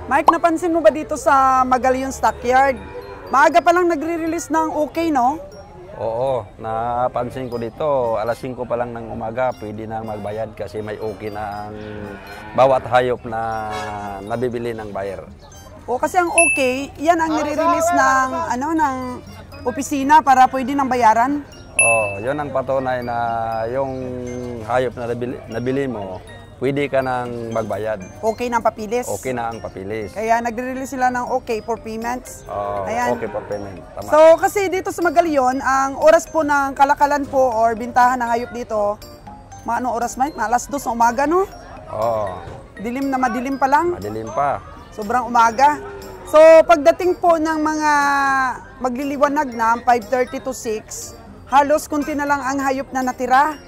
Mike, napansin mo ba dito sa Magallaon Stockyard? Maaga pa lang nagre-release ng okay, no? Oo, napansin ko dito, alas 5 pa lang ng umaga, pwede na magbayad kasi may okay na ang bawat hayop na nabibili ng buyer. O kasi ang okay, yan ang nire-release ng, ng opisina para pwede nang bayaran. Oo, yun ang patunay na yung hayop na nabili mo, pwede ka nang magbayad. Okay na ang papilis. Okay na ang papilis. Kaya nagre-release sila ng okay for payments. Ayan. Okay for payment. Tama. So kasi dito sa Magallaon, ang oras po ng kalakalan po or bintahan ng hayop dito, maano oras, Mike? Alas 2 ng umaga, no? Oo. Dilim na madilim pa lang. Madilim pa. Sobrang umaga. So pagdating po ng mga magliliwanag na 5:30 to 6, halos kunti na lang ang hayop na natira.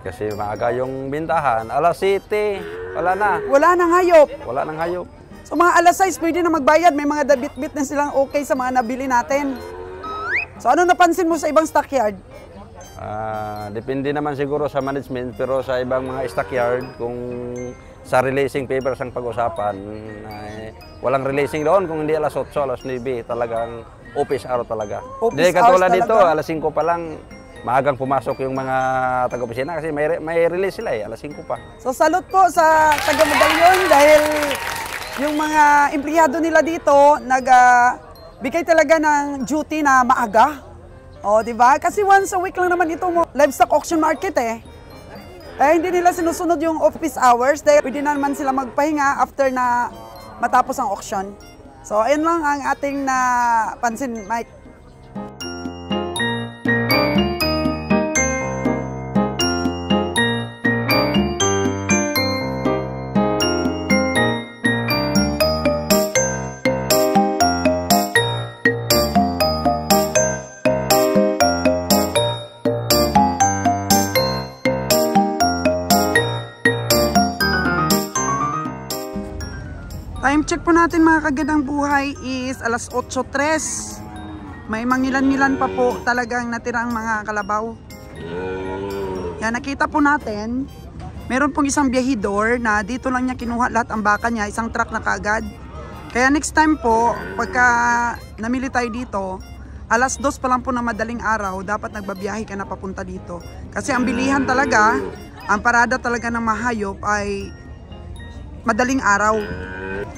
Kasi maaga yung bintahan, alas 7, wala na. Wala nang hayop. Wala nang hayop. So mga alas 6, pwede na magbayad. May mga dabit-bit na silang okay sa mga nabili natin. So ano napansin mo sa ibang stockyard? Depende naman siguro sa management, pero sa ibang mga stockyard, kung sa releasing papers ang pag-usapan, walang releasing doon kung hindi alas 8, alas 9, talagang office hour talaga. Hindi katulad dito, alas 5 pa lang, maagang pumasok yung mga taga-opisina kasi may release sila alas 5 pa. So salute po sa taga Magallaon dahil yung mga empleyado nila dito nagbigay talaga ng duty na maaga. O, di ba? Kasi once a week lang naman ito mo livestock auction market eh. Hindi nila sinusunod yung office hours dahil pwede na naman sila magpahinga after na matapos ang auction. So ayun lang ang ating napansin, Mike. Time check po natin mga kagandang buhay is alas 8:03. May mangilan-ngilan pa po talagang natirang mga kalabaw. Yan, nakita po natin, meron pong isang biyahidor na dito lang niya kinuha lahat ang baka niya, isang truck na kaagad. Kaya next time po, pagka namili tayo dito, alas 2 pa lang po na madaling araw, dapat nagbabiyahe ka na papunta dito. Kasi ang bilihan talaga, ang parada talaga ng mahayop ay madaling araw.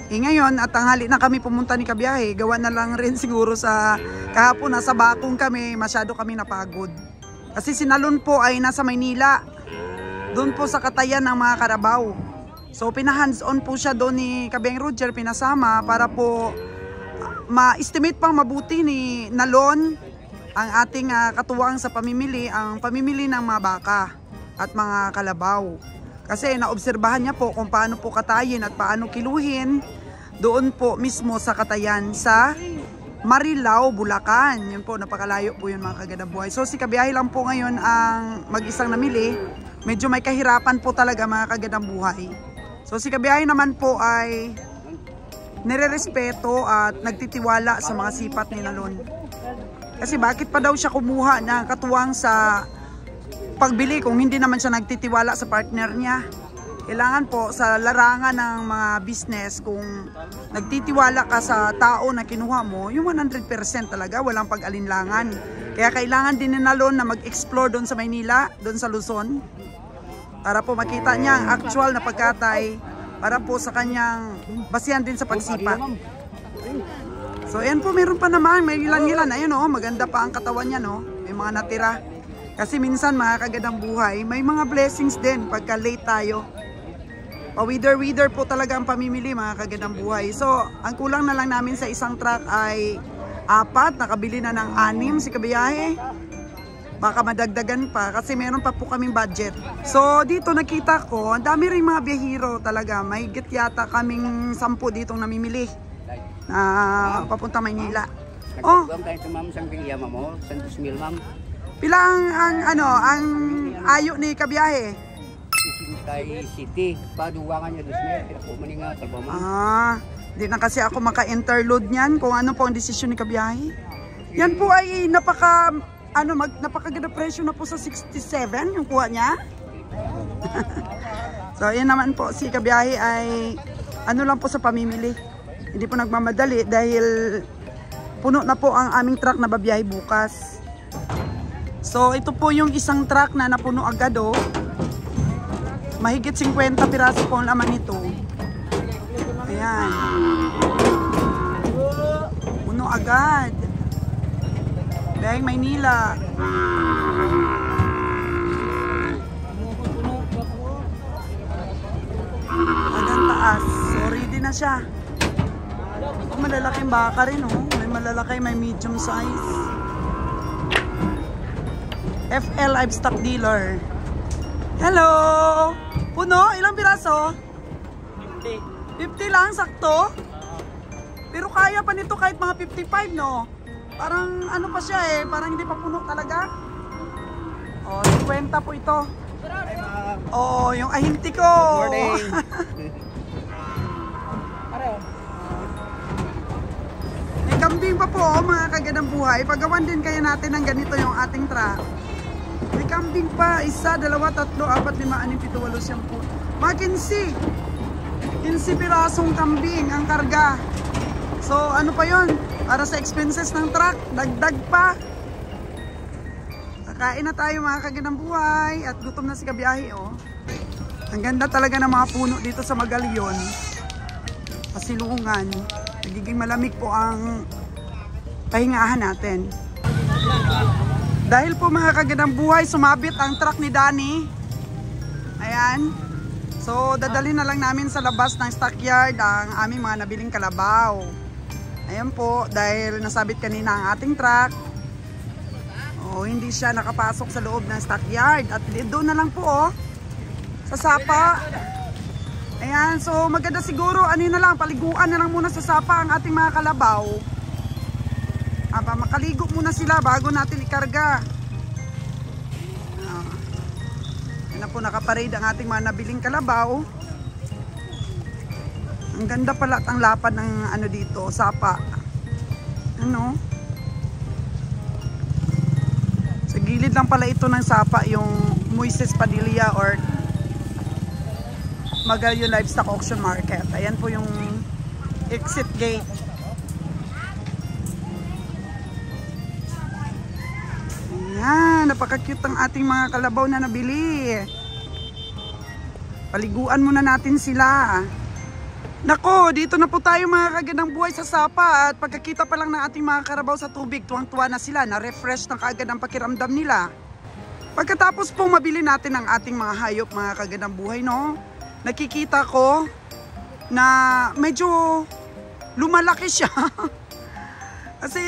Ngayon, at tanghali na kami pumunta ni Kabiyahe, gawa na lang rin siguro sa kahapon, nasa Bakong kami, masyado kami napagod. Kasi sinalon po ay nasa Maynila, doon po sa Katayan ng mga Karabaw. So pinahands-on po siya doon ni Kabiyang Roger, pinasama para po ma-estimate pang mabuti ni Nalon ang ating katuwang sa pamimili, ang pamimili ng mga baka at mga kalabaw. Kasi naobserbahan niya po kung paano po katayin at paano kiluhin doon po mismo sa Katayan sa Marilao, Bulacan. Yun po, napakalayo po yun mga kagandang buhay. So si Kabiyahe lang po ngayon ang mag-isang namili. Medyo may kahirapan po talaga mga kagandang buhay. So si Kabiyahe naman po ay nire-respeto at nagtitiwala sa mga sipat ni Nalon. Kasi bakit pa daw siya kumuha na katuwang sa pagbili kung hindi naman siya nagtitiwala sa partner niya? Kailangan po sa larangan ng mga business, kung nagtitiwala ka sa tao na kinuha mo, yung 100% talaga, walang pag-alinlangan. Kaya kailangan din ni Nalon na mag-explore doon sa Maynila, doon sa Luzon, para po makita niya ang actual na pagkatay, para po sa kanyang basihan din sa pagsipat. So ayan po, meron pa naman, may ilan-ilan. Ayun o, maganda pa ang katawan niya, no? May mga natira. Kasi minsan mga kagandang buhay, may mga blessings din pagka late tayo. Wither po talaga ang pamimili mga kagandang buhay. So, ang kulang na lang namin sa isang truck ay 4, nakabili na ng 6 si Kabiyahe. Baka madagdagan pa kasi meron pa po kaming budget. So, dito nakita ko, ang dami rin mga biyahero talaga. May higit yata kaming 10 ditong namimili na papunta Maynila. Oh, pilang ang ayo ni Kabiyahe? Kay City, paduwangan niya Di na kasi ako maka-interlude niyan kung ano po ang desisyon ni Kabiyahe. Yan po ay napakaganda presyo na po sa 67 yung kuha niya. So yan naman po, si Kabiyahe ay ano lang po sa pamimili. Hindi po nagmamadali dahil puno na po ang aming truck na babiyahe bukas. So ito po yung isang truck na napuno agad oh. Mahigit 50 piraso po ang laman nito. Ayan. Puno agad. Dahil Maynila. Hanggang taas. So ready na siya. Oh, malalaking baka rin oh. May malalaki, may medium size. FL Livestock Dealer. Hello! Puno? Ilang piraso? 50. 50 lang, sakto? Pero kaya pa nito kahit mga 55, no? Parang ano pa siya eh, parang hindi pa puno talaga. Oh, 50 po ito. Oh, yung ahinti ko. Good morning. May kambing pa po, oh, mga kagandang buhay. Pagawan din kaya natin ng ganito yung ating truck. May kambing pa, 1, 2, 3, 4, 5, 6, 7, 10. Mga 15 pirasong kambing ang karga. So ano pa yon? Para sa expenses ng truck, dagdag pa. Kakain na tayo mga kagandang buhay at gutom na si kabiyahe oh. Ang ganda talaga ng mga puno dito sa Magallaon. Pasilungan. Nagiging malamig po ang pahingahan natin. Dahil po mga kagandang buhay, sumabit ang truck ni Danny. Ayan. So dadalhin na lang namin sa labas ng stockyard ang aming mga nabiling kalabaw. Ayan po, dahil nasabit kanina ang ating truck. Oh, hindi siya nakapasok sa loob ng stockyard. At doon na lang po oh, sa sapa. Ayan, so maganda siguro, ano na lang, paliguan na lang muna sa sapa ang ating mga kalabaw. Makaligo muna sila bago natin ikarga. Ayan na po, nakaparade ang ating mga nabiling kalabaw. Ang ganda pala at ang lapad ng ano dito, sapa. Ano? Sa gilid lang pala ito ng sapa, yung Moises Padilla or Magallaon Livestock Auction Market. Ayan po yung exit gate. Ayan, napaka-cute ang ating mga kalabaw na nabili. Paliguan muna natin sila. Nako, dito na po tayo mga kagandang buhay sa sapa at pagkakita pa lang ng ating mga karabaw sa tubig, tuwang-tuwa na sila, na-refresh ng kaagad ang pakiramdam nila. Pagkatapos pong mabili natin ang ating mga hayop mga kagandang buhay, no? Nakikita ko na medyo lumalaki siya. Kasi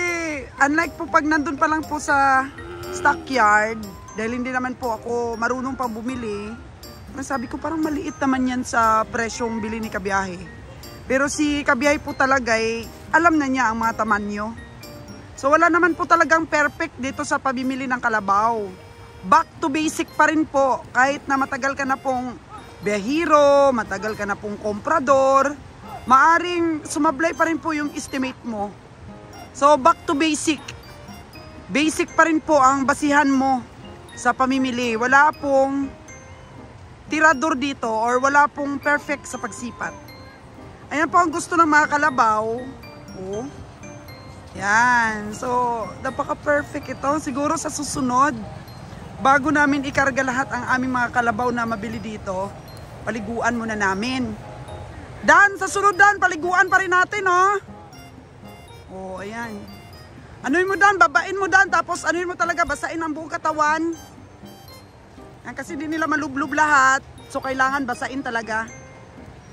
unlike po pag nandun pa lang po sa stockyard, dahil hindi naman po ako marunong pang bumili, sabi ko parang maliit naman yan sa presyong bili ni kabiyahe. Pero si kabiyahe po talaga ay alam na niya ang mga tamanyo. So wala naman po talagang perfect dito sa pamimili ng kalabaw. Back to basic pa rin po. Kahit na matagal ka na pong biyahero, matagal ka na pong komprador, maaring sumablay pa rin po yung estimate mo. So back to basic. Basic pa rin po ang basihan mo sa pamimili. Wala pong tirador dito or wala pong perfect sa pagsipat. Ayan po ang gusto ng mga kalabaw. Oh. Yan. So, napaka-perfect ito. Siguro sa susunod, bago namin ikarga lahat ang aming mga kalabaw na mabili dito, paliguan muna namin. Dan, sa sunod Dan, paliguan pa rin natin, oh. Oh, ayan. Anuin mo Dan, babain mo Dan, tapos anuin mo talaga, basain ang buong katawan. Yan, kasi di nila malublub lahat, so kailangan basain talaga.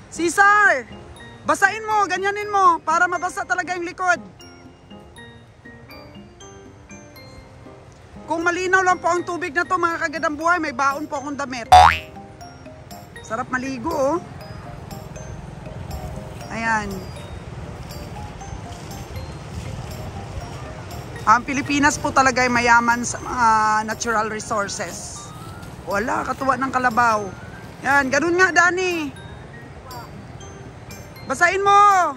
Cesar! Basain mo, ganyanin mo, para mabasa talaga yung likod. Kung malinaw lang po ang tubig na to mga kagandang buhay, may baon po akong damit. Sarap maligo oh. Ayan. Ang Pilipinas po talaga ay mayaman sa mga natural resources. Wala, katuwa ng kalabaw. Yan, ganun nga Dani. Basain mo!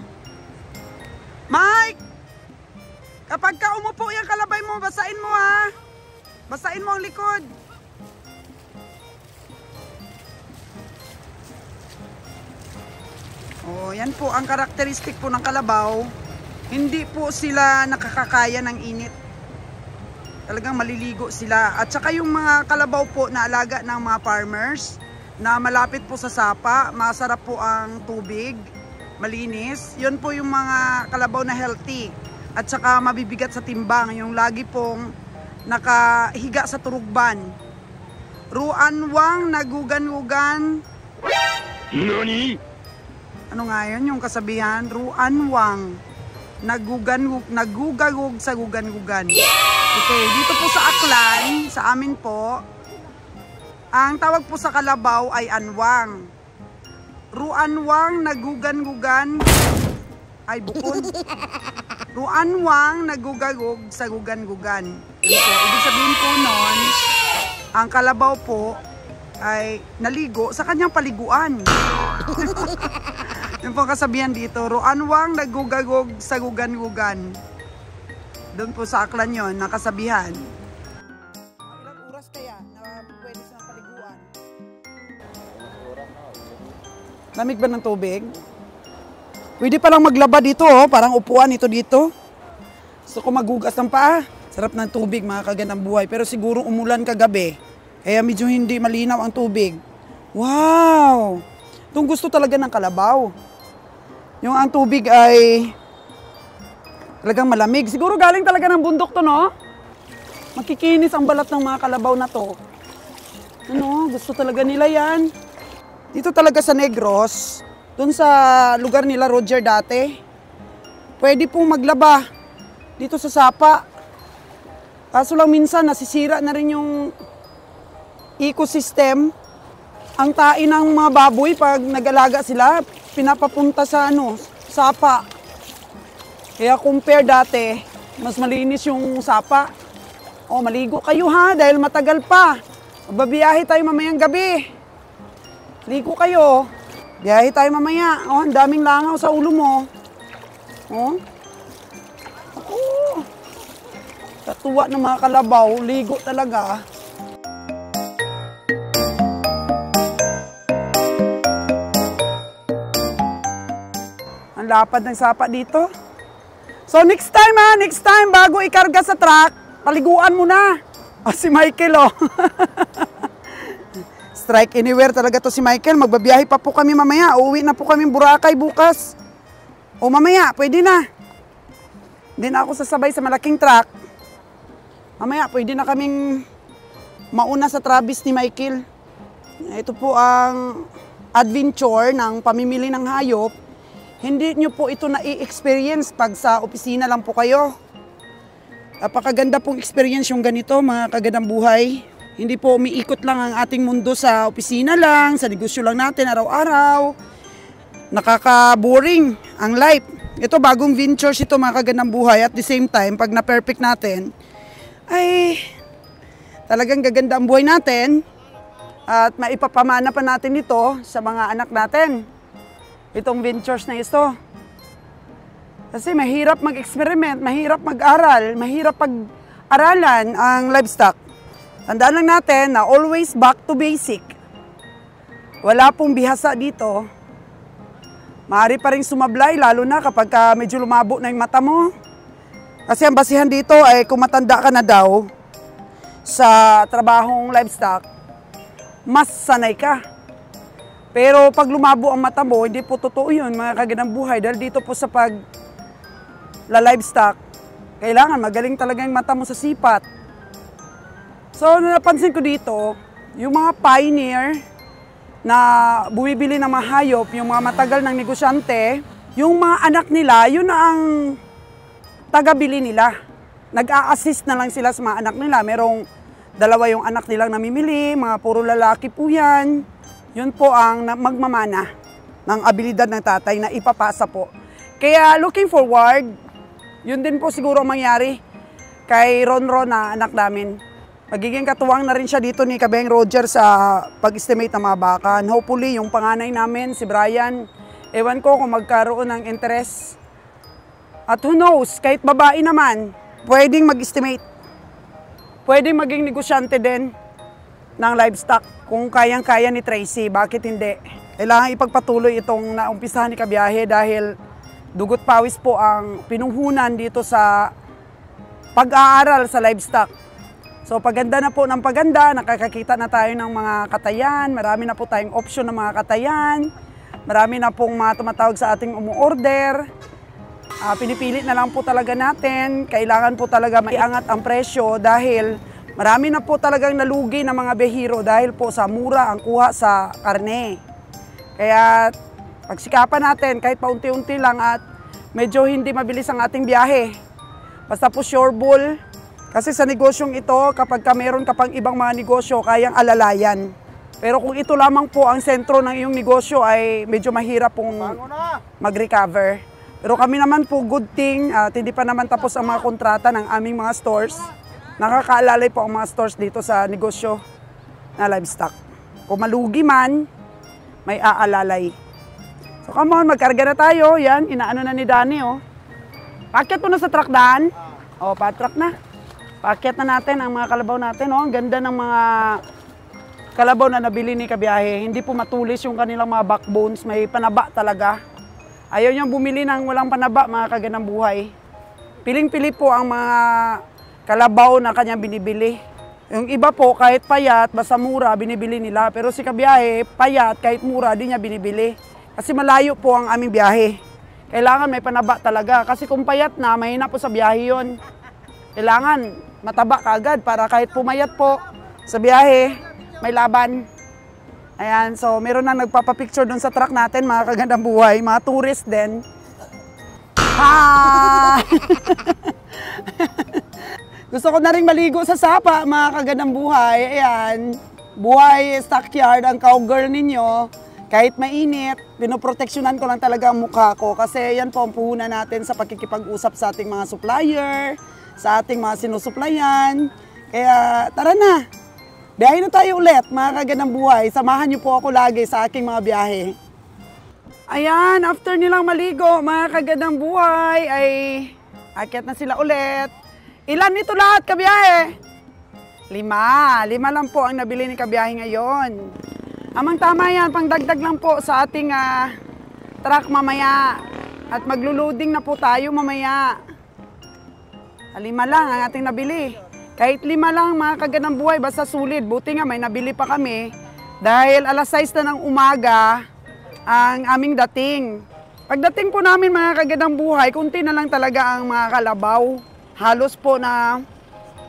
Mike! Kapag ka umupo yung kalabay mo, basain mo ha! Basain mo ang likod. Oh, yan po ang karakteristik po ng kalabaw. Hindi po sila nakakakaya ng init. Talagang maliligo sila. At saka yung mga kalabaw po na alaga ng mga farmers na malapit po sa sapa, masarap po ang tubig, malinis. Yun po yung mga kalabaw na healthy. At saka mabibigat sa timbang, yung lagi pong nakahiga sa turugban. Ruanwang nagugan-ugan. Nani? Ano nga yun yung kasabihan? Ruanwang nagugagug sa gugan-gugan. Okay, dito po sa Aklan, sa amin po, ang tawag po sa kalabaw ay anwang. Ruanwang nagugan-gugan ay bukod. Ruanwang nagugagug sa gugan-gugan. So, ibig sabihin po nun, ang kalabaw po ay naligo sa kanyang paliguan. Yung pong kasabihan dito, ruanwang nagugagog sa gugan-gugan. Doon po sa Aklan yun, nakasabihan. Ilang oras kaya na pwede silang paliguan? Lamig ba ng tubig? Pwede palang maglaba dito, oh. Parang upuan ito dito. Gusto ko magugas ng paa. Sarap ng tubig, mga kagandang buhay. Pero siguro umulan kagabi. Kaya medyo hindi malinaw ang tubig. Wow! Itong gusto talaga ng kalabaw. Yung ang tubig ay talagang malamig. Siguro galing talaga ng bundok to, no? Makikinis ang balat ng mga kalabaw na to. Ano, gusto talaga nila yan. Dito talaga sa Negros, dun sa lugar nila Roger dati, pwede pong maglaba dito sa sapa. Kaso lang minsan nasisira na rin yung ecosystem. Ang tain ng mga baboy pag nag-alaga sila, pinapapunta sa sapa. Kaya compare dati, mas malinis yung sapa. O, maligo kayo ha, dahil matagal pa. Babiyahe tayo mamayang gabi. Ligo kayo. Biyahe tayo mamaya. O, ang daming langaw sa ulo mo. O. Ako. Katuwa ng mga kalabaw, ligo talaga. Lapad ng sapa dito. So next time bago ikarga sa truck, paliguan mo na. O si Michael, oh. Strike anywhere talaga to si Michael. Magbabiyahe pa po kami mamaya. Uuwi na po kami Boracay bukas. O mamaya, pwede na. Hindi na ako sasabay sa malaking truck. Mamaya, pwede na kaming mauna sa Travis ni Michael. Ito po ang adventure ng pamimili ng hayop. Hindi nyo po ito na-i-experience pag sa opisina lang po kayo. Napakaganda pong experience yung ganito, mga kagandang buhay. Hindi po umiikot lang ang ating mundo sa opisina lang, sa negosyo lang natin araw-araw. Nakaka-boring ang life. Ito bagong ventures ito, mga kagandang buhay. At the same time, pag na-perfect natin, ay talagang gaganda ang buhay natin. At maipapamana pa natin ito sa mga anak natin. Itong ventures na ito. Kasi mahirap mag-experiment, mahirap mag-aral, mahirap pag-aralan ang livestock. Tandaan lang natin na always back to basic. Wala pong bihasa dito. Maaari pa rin sumablay, lalo na kapag medyo lumabo na yung mata mo. Kasi ang basihan dito ay kung matanda ka na daw sa trabahong livestock, mas sanay ka. Pero pag lumabo ang mata mo, hindi po totoo yun, mga kagandang buhay. Dahil dito po sa livestock, kailangan magaling talaga yung mata mo sa sipat. So, napansin ko dito, yung mga pioneer na bumibili ng mga hayop, yung mga matagal ng negosyante, yung mga anak nila, yun na ang tagabili nila. Nag-a-assist na lang sila sa mga anak nila. Merong dalawa yung anak nilang namimili, mga puro lalaki po yan. Yun po ang magmamana ng abilidad ng tatay na ipapasa po. Kaya looking forward, yun din po siguro ang mangyari kay Ronron na anak namin. Magiging katuwang na rin siya dito ni Kabeng Roger sa pag-estimate ng mga baka. And hopefully, yung panganay namin, si Brian, ewan ko kung magkaroon ng interest. At who knows, kahit babae naman, pwedeng mag-estimate. Pwedeng maging negosyante din ng livestock kung kayang-kaya ni Tracy. Bakit hindi? Kailangan ipagpatuloy itong naumpisahan ni Kabiyahe dahil dugot pawis po ang pinuhunan dito sa pag-aaral sa livestock. So paganda na po ng paganda, nakakakita na tayo ng mga katayan, marami na po tayong option ng mga katayan, marami na pong mga tumatawag sa ating umu-order. Pinipili na lang po talaga natin, kailangan po talaga maiangat ang presyo dahil marami na po talagang nalugi ng mga behiro dahil po sa mura ang kuha sa karne. Kaya pagsikapan natin kahit paunti-unti lang at medyo hindi mabilis ang ating biyahe. Basta po sure bull. Kasi sa negosyong ito, kapag meron ka pang ibang mga negosyo, kayang alalayan. Pero kung ito lamang po ang sentro ng iyong negosyo ay medyo mahirap pong mag-recover. Pero kami naman po, good thing, at hindi pa naman tapos ang mga kontrata ng aming mga stores. Nakakaalalay po ang mga stores dito sa negosyo na livestock. Kung malugi man, may aalalay. So come on, magkarga na tayo. Yan, inaano na ni Danny, oh. Pakyat po na sa truck, Dan. O, patruck na. Pakyat na natin ang mga kalabaw natin. Oh. Ang ganda ng mga kalabaw na nabili ni Kabiyahe. Hindi po matulis yung kanilang mga backbones. May panaba talaga. Ayaw niyang bumili ng walang panaba, mga kaganang buhay. Piling-pili po ang mga kalabaw na kanyang binibili. Yung iba po, kahit payat, basta mura, binibili nila. Pero si Kabiyahe, payat, kahit mura, di niya binibili. Kasi malayo po ang aming biyahe. Kailangan may panaba talaga. Kasi kung payat na, mahina po sa biyahe yun. Kailangan mataba ka agad para kahit pumayat po sa biyahe, may laban. Ayan, so meron na nagpapapicture dun sa truck natin, mga kagandang buhay, mga tourist din. Hi! Gusto ko na rin maligo sa sapa, mga kagandang buhay. Ayan, buhay stockyard ang cowgirl ninyo. Kahit mainit, pinoproteksyonan ko lang talaga ang mukha ko kasi yan po ang puhunan natin sa pagkikipag-usap sa ating mga supplier, sa ating mga sinusuplayan. Kaya tara na, biyahe na tayo ulit, mga kagandang buhay. Samahan niyo po ako lagi sa aking mga biyahe. Ayan, after nilang maligo, mga kagandang buhay, ay akyat na sila ulit. Ilan nito lahat, Kabiyahe? 5 lang po ang nabili ni Kabiyahe ngayon. Amang tama yan, pangdagdag lang po sa ating truck mamaya. At maglo-loading na po tayo mamaya. 5 lang ang ating nabili. Kahit 5 lang, mga kagandang buhay, basta sulit. Buti nga may nabili pa kami. Dahil alas 6 na ng umaga ang aming dating. Pagdating po namin, mga kagandang buhay, kunti na lang talaga ang mga kalabaw. Halos po na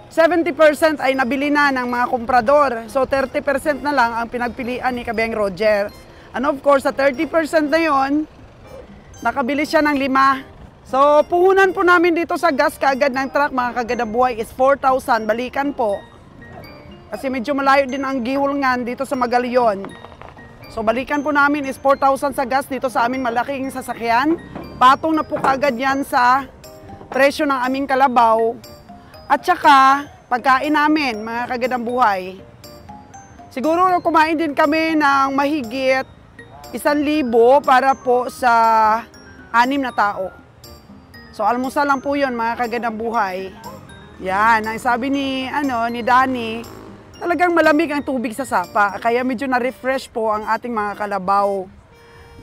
70% ay nabili na ng mga komprador. So 30% na lang ang pinagpilian ni Kabiyang Roger. And of course, sa 30% na yon, nakabili siya ng 5. So puhunan po namin dito sa gas kaagad ng truck, mga kagandang buhay, is 4,000. Balikan po. Kasi medyo malayo din ang gihulngan dito sa Magallaon. So balikan po namin is 4,000 sa gas dito sa aming malaking sasakyan. Patong na po kaagad yan sa presyo ng aming kalabaw. At saka, pagkain namin, mga kagandang buhay. Siguro kumain din kami ng mahigit 1,000 para po sa 6 na tao. So, almusal lang po yun, mga kagandang buhay. Yan, ang sabi ni Danny, talagang malamig ang tubig sa sapa. Kaya medyo na-refresh po ang ating mga kalabaw.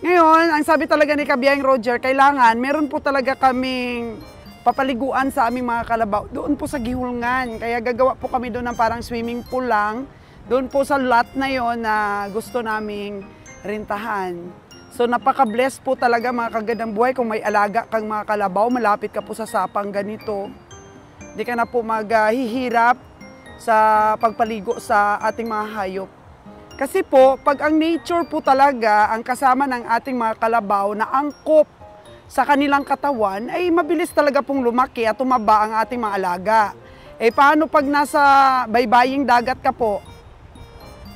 Ngayon, ang sabi talaga ni Kabiyang Roger, kailangan, meron po talaga kaming papaliguan sa aming mga kalabaw. Doon po sa gihulngan. Kaya gagawa po kami doon ng parang swimming pool lang. Doon po sa lot na yon na gusto naming rintahan. So napaka-bless po talaga, mga kagandang buhay, kung may alaga kang mga kalabaw, malapit ka po sa sapang ganito. Hindi ka na po maghihirap sa pagpaligo sa ating mga hayop. Kasi po, pag ang nature po talaga ang kasama ng ating mga kalabaw na angkop sa kanilang katawan, ay mabilis talaga pong lumaki at tumaba ang ating mga alaga. Eh paano pag nasa baybaying dagat ka po?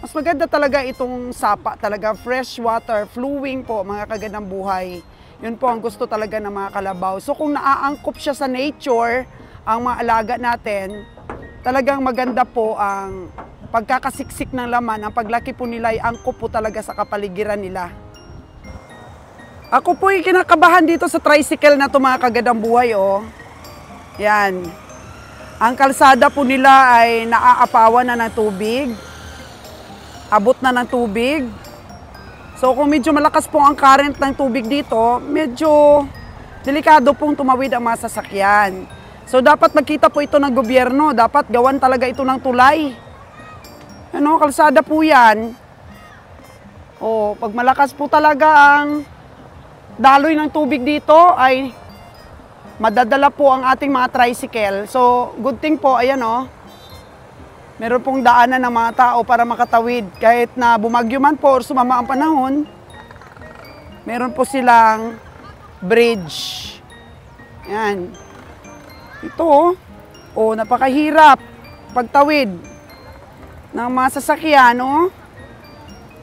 Mas maganda talaga itong sapa, talaga fresh water, flowing po, mga kagandang buhay. Yun po ang gusto talaga ng mga kalabaw. So kung naaangkop siya sa nature, ang mga alaga natin, talagang maganda po ang pagkakasiksik ng laman. Ang paglaki po nila ay angkop po talaga sa kapaligiran nila. Ako po'y kinakabahan dito sa tricycle na ito, mga kagandang buhay, oh. Yan. Ang kalsada po nila ay naaapawan na ng tubig. Abot na ng tubig. So kung medyo malakas po ang current ng tubig dito, medyo delikado pong tumawid ang mga sasakyan. So dapat magkita po ito ng gobyerno, dapat gawan talaga ito ng tulay. Ano, kalsada po yan. O, pag malakas po talaga ang daloy ng tubig dito ay madadala po ang ating mga tricycle. So good thing po, ayan o. Meron pong daanan ng mga tao para makatawid. Kahit na bumagyo man po or sumama ang panahon, meron po silang bridge. Yan. Ito, napakahirap pagtawid ng mga sasakyan,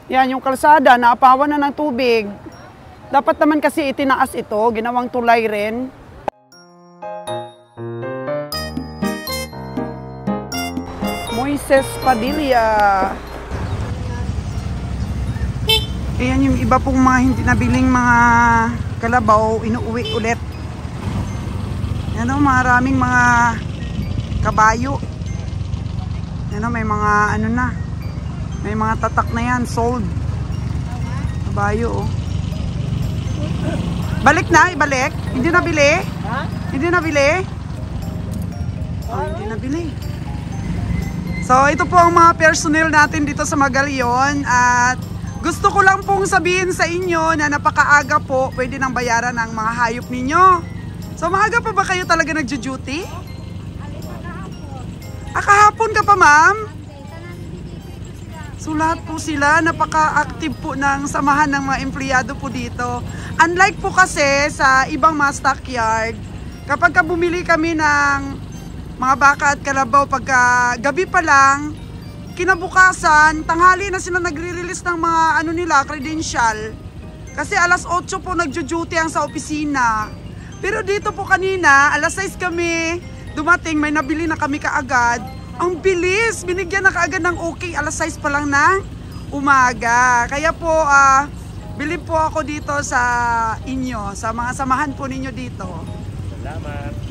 Yan, yung kalsada, naapawan na ng tubig. Dapat naman kasi itinaas ito, ginawang tulay rin. Moises Padilla. Ayan yung iba pong mga hindi nabiling mga kalabaw, inuuwi ulit. Ano, maraming mga kabayo. Ano, may mga ano na. May mga tatak na yan, sold. Kabayo, Balik na, ibalik. Hindi nabili? Ha? Hindi nabili? Oh, hindi nabili. So, ito po ang mga personnel natin dito sa Magallaon at gusto ko lang pong sabihin sa inyo na napakaaga po, pwede nang bayaran ang mga hayop ninyo. So, maaga pa ba kayo talaga nagjo-duty? Kahapon ka pa, ma'am? So, lahat po sila, napaka-active po ng samahan ng mga empleyado po dito. Unlike po kasi sa ibang mga stockyard, kapag bumili kami ng mga baka at kalabaw pagka gabi pa lang, kinabukasan, tanghali na sila nagre-release ng mga ano nila, credential. Kasi alas 8 po nagjo-duty ang sa opisina. Pero dito po kanina, alas 6 kami dumating, may nabili na kami kaagad. Ang bilis, binigyan na kaagad ng okay, alas 6 pa lang ng umaga. Kaya po, bilib po ako dito sa inyo, sa mga samahan po ninyo dito. Salamat.